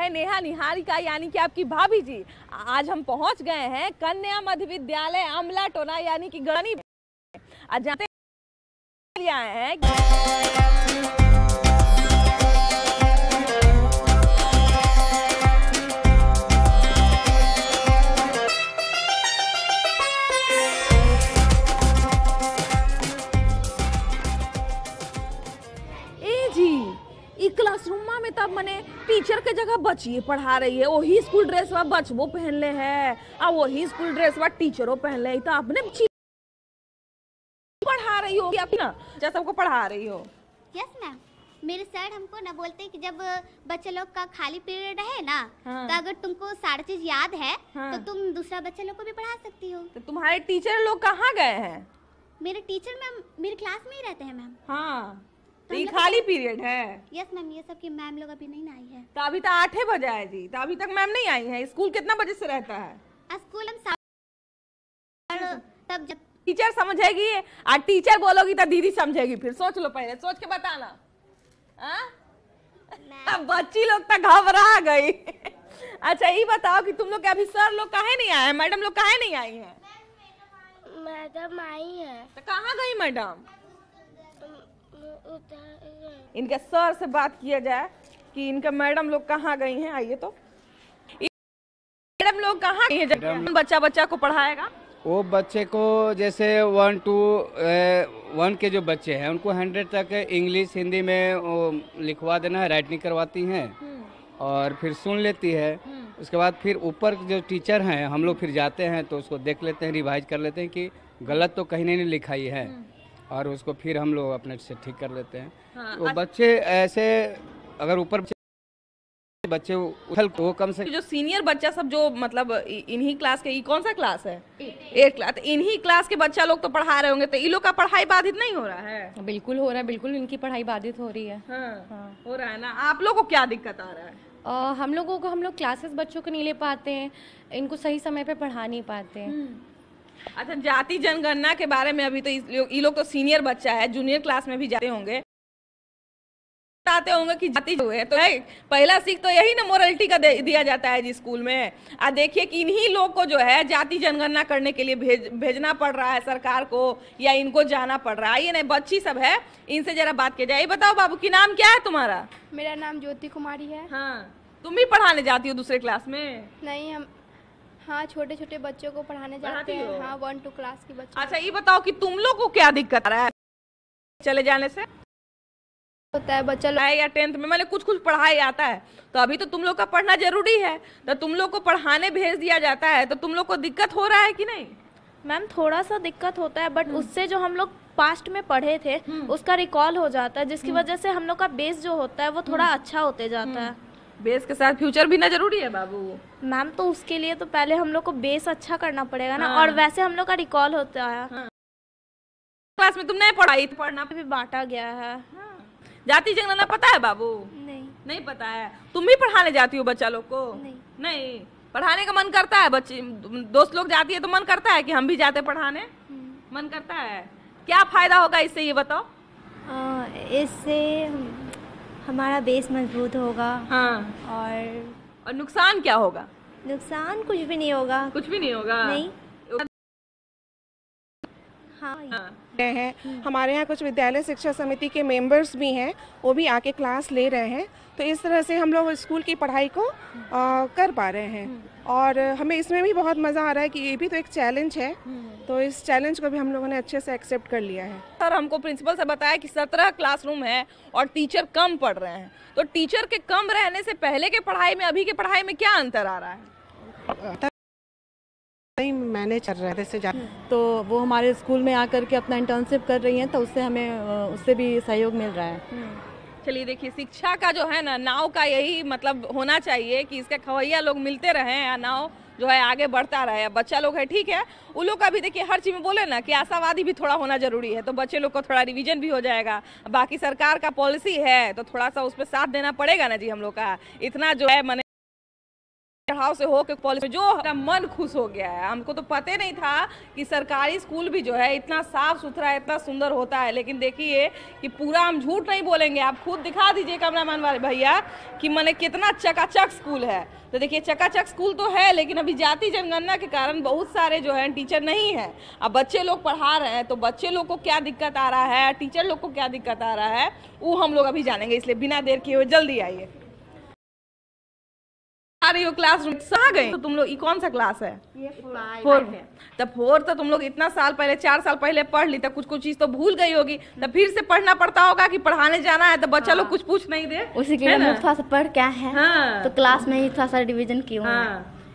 है नेहा निहारिका यानी कि आपकी भाभी जी। आज हम पहुंच गए हैं कन्या मध्य विद्यालय अमला टोला यानी कि गणी। आज जानते आए हैं क्लासरूम में तब मने टीचर के जगह बचिए पढ़ा रही है। वही स्कूल ड्रेस वा बचबो पहन ले है और वही स्कूल ड्रेस वा टीचरों पहन ले, तो आपने पढ़ा रही हो अपना जैसा सबको पढ़ा रही हो। यस मैम, मेरे सर हमको ना बोलते हैं कि जब बच्चे लोग का खाली पीरियड है ना, हाँ। तो अगर तुमको सारी चीज याद है, हाँ। तो तुम दूसरा बच्चे लोग को भी पढ़ा सकती हो। तो तुम्हारे टीचर लोग कहाँ गए हैं? मेरे टीचर मैम मेरे क्लास में ही रहते हैं मैम। हाँ, तो ये खाली पीरियड है। यस मैम, ये सब की मैम लोग अभी नहीं आई है। तो अभी तो 8 बजे है जी, तो अभी तक मैम नहीं आई है। स्कूल कितना बजे से रहता है? स्कूल हम तब जब टीचर समझेगी और टीचर बोलोगी तो दीदी समझेगी। फिर सोच लो, पहले सोच के बताना। अब बच्ची लोग तो घबरा गई। अच्छा ये बताओ कि तुम लोग के अभी सर लोग काहे नहीं आए, मैडम लोग काहे नहीं आई हैं? मैडम आई है। तो कहाँ गई मैडम? इनके सर से बात किया जाए कि इनके मैडम लोग कहाँ गई हैं। आइए तो मैडम लोग कहाँ गई हैं? बच्चा को पढ़ाएगा वो बच्चे को जैसे 1 to 1 के जो बच्चे हैं उनको 100 तक इंग्लिश हिंदी में लिखवा देना है, राइटिंग करवाती हैं और फिर सुन लेती है। उसके बाद फिर ऊपर जो टीचर हैं हम लोग फिर जाते हैं तो उसको देख लेते हैं, रिवाइज कर लेते हैं कि गलत तो कहीं नहीं लिखाई है और उसको फिर हम लोग अपने से ठीक कर लेते हैं। हाँ, वो बच्चे ऐसे अगर ऊपर बच्चे उछल वो कम से जो सीनियर बच्चा सब जो मतलब इन्हीं क्लास के, कौन सा क्लास है? 8 क्लास। तो इन्हीं क्लास के बच्चा लोग तो पढ़ा रहे होंगे, तो इन लोग का पढ़ाई बाधित नहीं हो रहा है? बिल्कुल हो रहा है, बिल्कुल इनकी पढ़ाई बाधित हो रही है। हाँ, हो रहा है ना। आप लोग को क्या दिक्कत आ रहा है? हम लोग क्लासेस बच्चों को नहीं ले पाते हैं, इनको सही समय पे पढ़ा नहीं पाते हैं। अच्छा, जाति जनगणना के बारे में अभी तो ये लोग तो सीनियर बच्चा है, जूनियर क्लास में भी जाते होंगे, बताते होंगे कि जाति जो है तो है पहला सीख तो यही ना मोरलिटी का दिया जाता है जी स्कूल में। आ देखिए कि इन्हीं लोग को जो है जाति जनगणना करने के लिए भेजना पड़ रहा है सरकार को, या इनको जाना पड़ रहा है। ये नहीं बच्ची सब है, इनसे जरा बात की जाए। बताओ बाबू की नाम क्या है तुम्हारा? मेरा नाम ज्योति कुमारी है। हाँ, तुम भी पढ़ाने जाती हो दूसरे क्लास में? नहीं, हम हाँ छोटे छोटे बच्चों को पढ़ाने जाते हैं। हाँ, 1 2 क्लास के बच्चे। अच्छा ये बताओ कि तुम लोग को क्या दिक्कत आ रहा है चले जाने से? होता है बच्चा लोग या 10th में मैंने कुछ पढ़ाई आता है, तो अभी तो तुम लोग का पढ़ना जरूरी है, तो तुम लोग को पढ़ाने भेज दिया जाता है, तो तुम लोग को दिक्कत हो रहा है कि नहीं? मैम थोड़ा सा दिक्कत होता है, बट उससे जो हम लोग पास्ट में पढ़े थे उसका रिकॉल हो जाता है, जिसकी वजह से हम लोग का बेस जो होता है वो थोड़ा अच्छा होते जाता है। बेस के साथ फ्यूचर भी ना जरूरी है बाबू। मैम तो उसके लिए तो पहले हम लोग को बेस अच्छा करना पड़ेगा ना। और वैसे हम लोग का रिकॉल होता है। क्लास में तुमने पढ़ाई पढ़ना भी बांटा गया है। जाति जनगणना पता है बाबू? नहीं पता है। तुम भी पढ़ाने जाती हो बच्चा लोग को? नहीं पढ़ाने का मन करता है? बच्चे दोस्त लोग जाती है तो मन करता है कि हम भी जाते पढ़ाने? मन करता है। क्या फायदा होगा इससे ये बताओ? इससे हमारा बेस मजबूत होगा। हाँ। और नुकसान क्या होगा? नुकसान कुछ भी नहीं होगा। कुछ भी नहीं होगा? नहीं। हाँ। हैं हमारे यहाँ कुछ विद्यालय शिक्षा समिति के मेंबर्स भी हैं, वो भी आके क्लास ले रहे हैं, तो इस तरह से हम लोग स्कूल की पढ़ाई को कर पा रहे हैं। और हमें इसमें भी बहुत मज़ा आ रहा है कि ये भी तो एक चैलेंज है, तो इस चैलेंज को भी हम लोगों ने अच्छे से एक्सेप्ट कर लिया है। सर हमको प्रिंसिपल से बताया कि 17 क्लासरूम है और टीचर कम पढ़ रहे हैं, तो टीचर के कम रहने से पहले के पढ़ाई में अभी के पढ़ाई में क्या अंतर आ रहा है? मैनेज कर रहे थे तो वो हमारे स्कूल में आकर के अपना इंटर्नशिप कर रही हैं, तो उससे हमें उससे भी सहयोग मिल रहा है। चलिए देखिए, शिक्षा का जो है ना नाव का यही मतलब होना चाहिए कि इसके खवैया लोग मिलते रहें या नाव जो है आगे बढ़ता रहे। बच्चा लोग है ठीक है, उन लोग का भी देखिए हर चीज में बोले ना कि आशावादी भी थोड़ा होना जरूरी है, तो बच्चे लोग को थोड़ा रिवीजन भी हो जाएगा। बाकी सरकार का पॉलिसी है तो थोड़ा सा उस पर साथ देना पड़ेगा ना जी हम लोग का। इतना जो है मैंने पढ़ाओ से हो के पॉलिसी जो मेरा मन खुश हो गया है। हमको तो पता नहीं था कि सरकारी स्कूल भी जो है इतना साफ सुथरा इतना सुंदर होता है। लेकिन देखिए कि पूरा हम झूठ नहीं बोलेंगे, आप खुद दिखा दीजिए कैमरामैन वाले भैया कि मैंने कितना चकाचक स्कूल है। तो देखिए चकाचक स्कूल तो है, लेकिन अभी जाति जनगणना के कारण बहुत सारे जो है टीचर नहीं है। अब बच्चे लोग पढ़ा रहे हैं तो बच्चे लोग को क्या दिक्कत आ रहा है, टीचर लोग को क्या दिक्कत आ रहा है, वो हम लोग अभी जानेंगे। इसलिए बिना देर किए हुए जल्दी आइए। आ रही हो क्लासरूम आ गए तो तुम लोग कौन सा क्लास है? ये 4 है। तब 4 तो तुम लोग इतना साल पहले 4 साल पहले पढ़ ली, तब कुछ कुछ चीज तो भूल गई होगी, तब फिर से पढ़ना पड़ता होगा कि पढ़ाने जाना है तो बच्चा लोग कुछ पूछ नहीं दे। उसी के लिए हम थोड़ा सा पढ़ क्या है। हाँ। तो क्लास में ही थोड़ा सा रिवीजन की हूँ।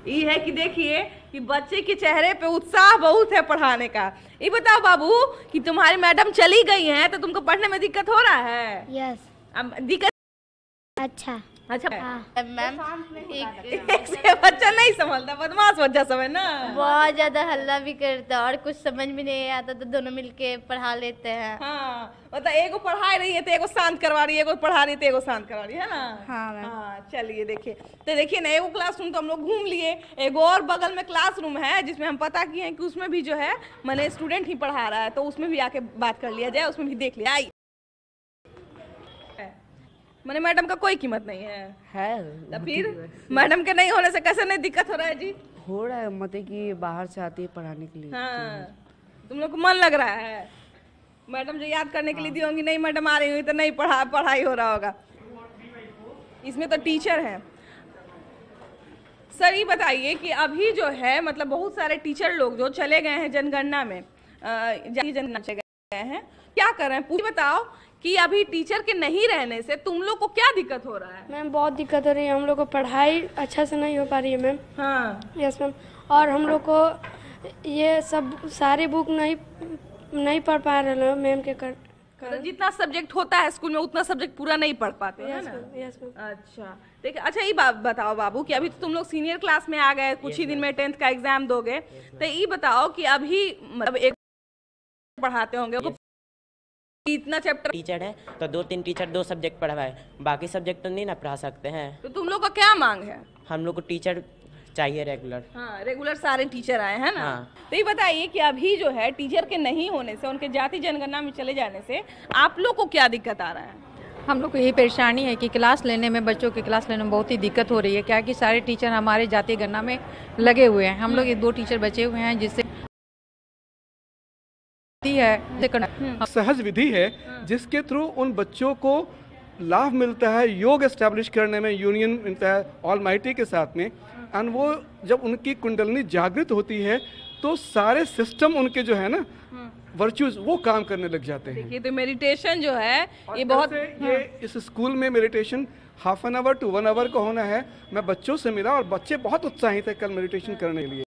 ये है कि देखिए कि बच्चे के चेहरे पे उत्साह बहुत है पढ़ाने का। ये बताओ बाबू कि तुम्हारी मैडम चली गई हैं तो तुमको पढ़ने में दिक्कत हो रहा है? यस। दिक्कत अच्छा मैम एक से बच्चा नहीं संभलता, बदमाश बच्चा सब है ना, बहुत ज्यादा हल्ला भी करता है और कुछ समझ में नहीं आता तो दोनों मिलके पढ़ा लेते हैं। हाँ मतलब एगो पढ़ा रही है तो एगो शांत करवा रही है, एगो पढ़ा रही है तो एगो शांत करवा रही है ना। हाँ चलिए देखिए तो देखिए ना एगो क्लासरूम तो हम लोग घूम लिए, एगो और बगल में क्लासरूम है जिसमें हम पता किए हैं कि उसमें भी जो है मैंने स्टूडेंट ही पढ़ा रहा है, तो उसमें भी आके बात कर लिया जाए, उसमें भी देख लिया। आई मैंने मैडम का कोई कीमत नहीं है तो फिर मैडम के नहीं होने से कैसे नहीं दिक्कत हो रहा है जी? हो रहा है मतलब कि बाहर से आती है पढ़ाने के लिए। हाँ तुम लोग को मन लग रहा है, मैडम जो याद करने के लिए दी होंगी, नहीं मैडम आ रही हुई तो नहीं पढ़ाई हो रहा होगा। इसमें तो टीचर है। सर ये बताइए कि अभी जो है मतलब बहुत सारे टीचर लोग जो चले गए हैं जनगणना में, जनगणना चले गए हैं, क्या कर रहे हैं पूरी बताओ कि अभी टीचर के नहीं रहने से तुम लोग को क्या दिक्कत हो रहा है? मैम बहुत दिक्कत हो रही है, हम लोग को पढ़ाई अच्छा से नहीं हो पा रही है मैम। हाँ यस मैम। और हम लोग को ये सब सारी बुक नहीं पढ़ पा रहे हैं मैम के कर तो जितना सब्जेक्ट होता है स्कूल में उतना सब्जेक्ट पूरा नहीं पढ़ पाते हैं ना? Yes ma'am. अच्छा देखिए, अच्छा ये बताओ बाबू कि अभी तो तुम लोग सीनियर क्लास में आ गए, कुछ ही दिन में 10th का एग्जाम दोगे, तो ये बताओ कि अभी मतलब एक पढ़ाते होंगे इतना चैप्टर टीचर है तो 2-3 टीचर 2 सब्जेक्ट पढ़ाए, बाकी सब्जेक्ट तो नहीं ना पढ़ा सकते हैं। तो तुम लोग का क्या मांग है? हम लोग को टीचर चाहिए रेगुलर। हाँ रेगुलर सारे टीचर आए हैं ना। हाँ। तो ये बताइए कि अभी जो है टीचर के नहीं होने से, उनके जाति जनगणना में चले जाने से आप लोग को क्या दिक्कत आ रहा है? हम लोग को यही परेशानी है कि क्लास लेने में, बच्चों की क्लास लेने में बहुत ही दिक्कत हो रही है। क्या कि सारे टीचर हमारे जाति गणना में लगे हुए हैं, हम लोग 2 टीचर बचे हुए हैं जिससे है सहज विधि है जिसके थ्रू उन बच्चों को लाभ मिलता है, योग एस्टैब्लिश करने में यूनियन मिलता है ऑलमाइटी के साथ में। एंड वो जब उनकी कुंडलनी जागृत होती है तो सारे सिस्टम उनके जो है ना वर्च्यूज वो काम करने लग जाते हैं। देखिए तो मेडिटेशन जो है ये बहुत ये इस स्कूल में meditation ½ an hour to 1 hour का होना है। मैं बच्चों से मिला और बच्चे बहुत उत्साहित है कल मेडिटेशन करने के लिए।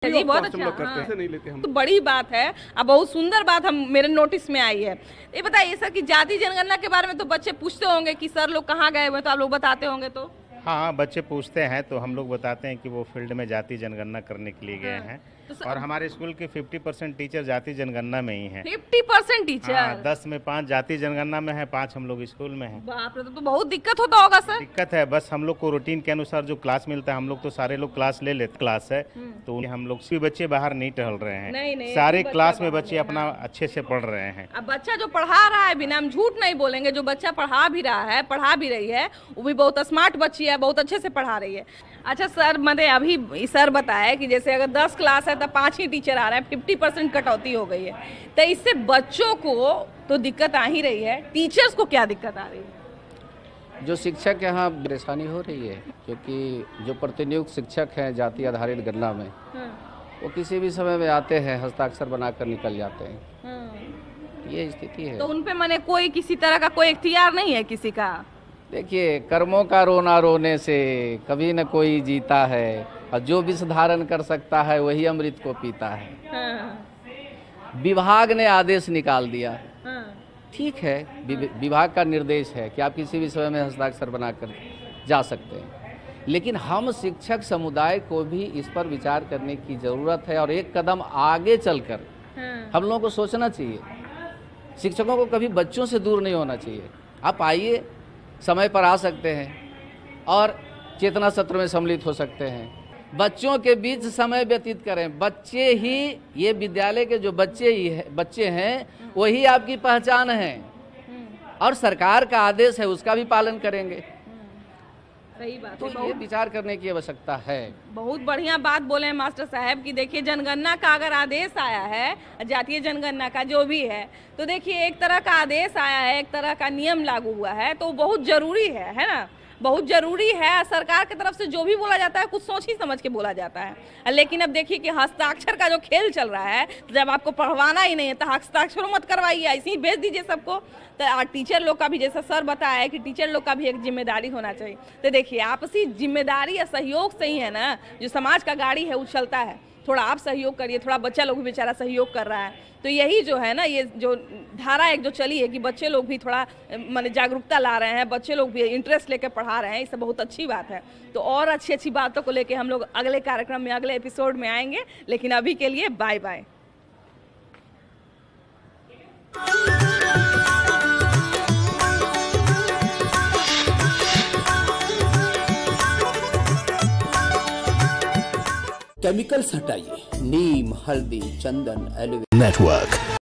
जी बहुत अच्छा। हाँ। नहीं लेते हम। तो बड़ी बात है, अब बहुत सुंदर बात हम मेरे नोटिस में आई है। ये बताइए सर कि जाति जनगणना के बारे में तो बच्चे पूछते होंगे कि सर लोग कहाँ गए हुए, तो आप लोग बताते होंगे तो? हाँ बच्चे पूछते हैं तो हम लोग बताते हैं कि वो फील्ड में जाति जनगणना करने के लिए गए हैं। और हमारे स्कूल के 50% टीचर जाति जनगणना में ही हैं। 50% टीचर? हाँ, 10 में 5 जाति जनगणना में है, 5 हम लोग स्कूल में हैं। बाप रे, तो बहुत दिक्कत होता होगा सर? दिक्कत है, बस हम लोग को रूटीन के अनुसार जो क्लास मिलता है, हम लोग तो सारे लोग क्लास ले लेते, क्लास है तो हम लोग सभी बच्चे बाहर नहीं टहल रहे हैं। नहीं, सारे क्लास में बच्चे अपना अच्छे से पढ़ रहे हैं। अब बच्चा जो पढ़ा रहा है, बिना हम झूठ नहीं बोलेंगे, जो बच्चा पढ़ा भी रहा है, पढ़ा भी रही है, वो भी बहुत स्मार्ट बच्ची है, बहुत अच्छे से पढ़ा रही है। अच्छा सर, मैंने अभी सर बताया कि जैसे अगर 10 क्लास है तो 5 ही टीचर आ रहे हैं, 50% कटौती हो गई है, तो इससे बच्चों को तो दिक्कत आ ही रही है, टीचर्स को क्या दिक्कत आ रही है? जो शिक्षक यहाँ परेशानी हो रही है, क्योंकि जो प्रतिनियुक्त शिक्षक हैं जाति आधारित गणना में, वो किसी भी समय में आते हैं, हस्ताक्षर बनाकर निकल जाते हैं। ये स्थिति है। तो उन पे मैंने कोई किसी तरह का कोई इख्तियार नहीं है किसी का? देखिए, कर्मों का रोना रोने से कभी न कोई जीता है, और जो विष धारण कर सकता है वही अमृत को पीता है। विभाग ने आदेश निकाल दिया, ठीक है, विभाग का निर्देश है कि आप किसी भी समय में हस्ताक्षर बनाकर जा सकते हैं, लेकिन हम शिक्षक समुदाय को भी इस पर विचार करने की ज़रूरत है और एक कदम आगे चलकर हम लोगों को सोचना चाहिए। शिक्षकों को कभी बच्चों से दूर नहीं होना चाहिए। आप आइए, समय पर आ सकते हैं, और चेतना सत्र में सम्मिलित हो सकते हैं। बच्चों के बीच समय व्यतीत करें। बच्चे ही, ये विद्यालय के जो बच्चे हैं वही आपकी पहचान है, और सरकार का आदेश है उसका भी पालन करेंगे। सही बात तो है, ये विचार करने की आवश्यकता है। बहुत बढ़िया बात बोले हैं मास्टर साहब कि देखिए जनगणना का अगर आदेश आया है, जातीय जनगणना का जो भी है, तो देखिए एक तरह का आदेश आया है, एक तरह का नियम लागू हुआ है, तो बहुत जरूरी है ना, बहुत जरूरी है। सरकार की तरफ से जो भी बोला जाता है कुछ सोच ही समझ के बोला जाता है। लेकिन अब देखिए कि हस्ताक्षर का जो खेल चल रहा है, जब आपको पढ़वाना ही नहीं है तो हस्ताक्षर मत करवाइए, ऐसे ही भेज दीजिए सबको। तो टीचर लोग का भी, जैसा सर बताया है कि टीचर लोग का भी एक जिम्मेदारी होना चाहिए। तो देखिए आपसी जिम्मेदारी या सहयोग से ही है ना जो समाज का गाड़ी है वो चलता है। थोड़ा आप सहयोग करिए, थोड़ा बच्चा लोग भी बेचारा सहयोग कर रहा है, तो यही जो है ना, ये जो धारा एक जो चली है कि बच्चे लोग भी थोड़ा माने जागरूकता ला रहे हैं, बच्चे लोग भी इंटरेस्ट लेकर पढ़ा रहे हैं, ये सब बहुत अच्छी बात है। तो और अच्छी अच्छी बातों को लेके हम लोग अगले कार्यक्रम में, अगले एपिसोड में आएंगे, लेकिन अभी के लिए बाय बाय। केमिकल्स हटाइए, नीम, हल्दी, चंदन, एलोवेरा नेटवर्क।